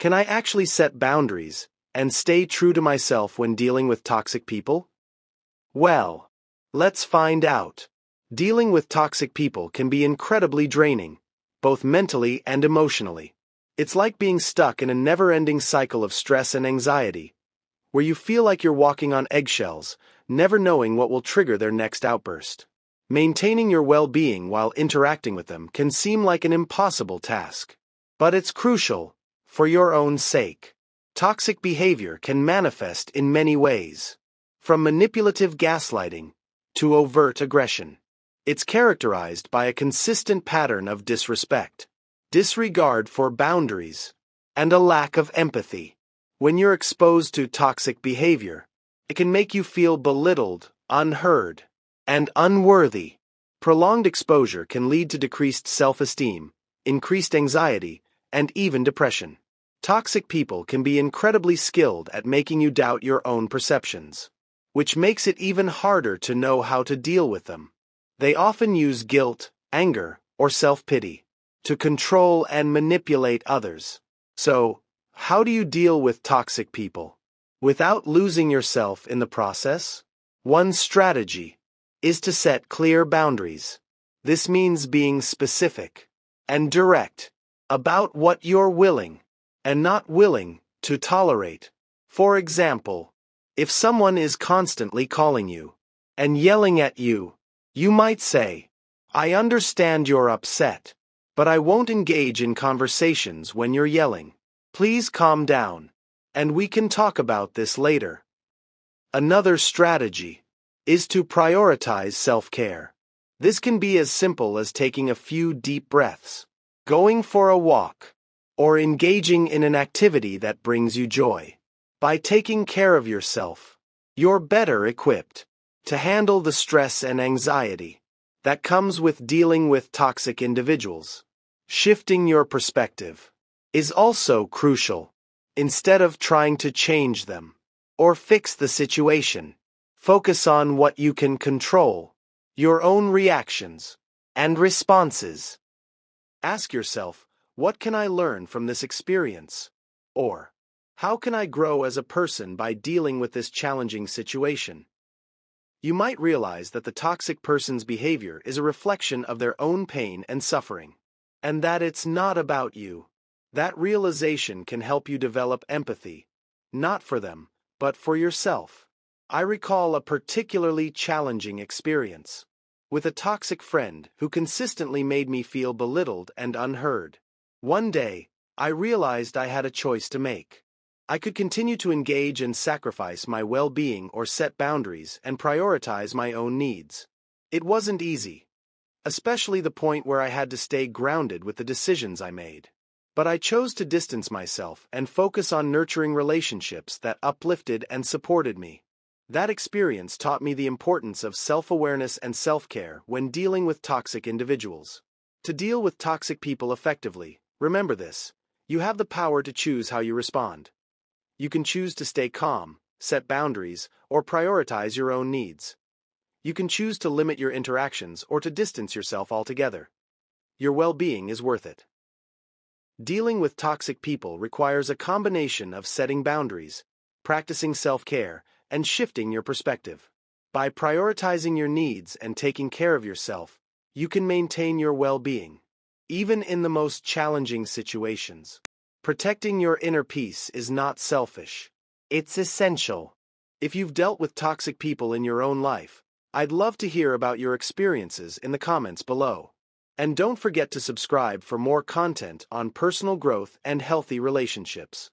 Can I actually set boundaries and stay true to myself when dealing with toxic people? Well, let's find out. Dealing with toxic people can be incredibly draining, both mentally and emotionally. It's like being stuck in a never-ending cycle of stress and anxiety, where you feel like you're walking on eggshells, never knowing what will trigger their next outburst. Maintaining your well-being while interacting with them can seem like an impossible task. But it's crucial, for your own sake. Toxic behavior can manifest in many ways, from manipulative gaslighting to overt aggression. It's characterized by a consistent pattern of disrespect, disregard for boundaries, and a lack of empathy. When you're exposed to toxic behavior, it can make you feel belittled, unheard, and unworthy. Prolonged exposure can lead to decreased self-esteem, increased anxiety, and even depression. Toxic people can be incredibly skilled at making you doubt your own perceptions, which makes it even harder to know how to deal with them. They often use guilt, anger, or self-pity to control and manipulate others. So, how do you deal with toxic people without losing yourself in the process? One strategy is to set clear boundaries. This means being specific and direct about what you're willing and not willing to tolerate. For example, if someone is constantly calling you and yelling at you, you might say, "I understand you're upset, but I won't engage in conversations when you're yelling. Please calm down, and we can talk about this later." Another strategy is to prioritize self-care. This can be as simple as taking a few deep breaths, going for a walk, or engaging in an activity that brings you joy. By taking care of yourself, you're better equipped to handle the stress and anxiety that comes with dealing with toxic individuals. Shifting your perspective is also crucial. Instead of trying to change them or fix the situation, focus on what you can control, your own reactions and responses. Ask yourself, what can I learn from this experience? Or, how can I grow as a person by dealing with this challenging situation? You might realize that the toxic person's behavior is a reflection of their own pain and suffering, and that it's not about you. That realization can help you develop empathy, not for them, but for yourself. I recall a particularly challenging experience with a toxic friend who consistently made me feel belittled and unheard. One day, I realized I had a choice to make. I could continue to engage and sacrifice my well-being or set boundaries and prioritize my own needs. It wasn't easy, especially the point where I had to stay grounded with the decisions I made. But I chose to distance myself and focus on nurturing relationships that uplifted and supported me. That experience taught me the importance of self-awareness and self-care when dealing with toxic individuals. To deal with toxic people effectively, remember this: you have the power to choose how you respond. You can choose to stay calm, set boundaries, or prioritize your own needs. You can choose to limit your interactions or to distance yourself altogether. Your well-being is worth it. Dealing with toxic people requires a combination of setting boundaries, practicing self-care, and shifting your perspective. By prioritizing your needs and taking care of yourself, you can maintain your well-being, even in the most challenging situations. Protecting your inner peace is not selfish. It's essential. If you've dealt with toxic people in your own life, I'd love to hear about your experiences in the comments below. And don't forget to subscribe for more content on personal growth and healthy relationships.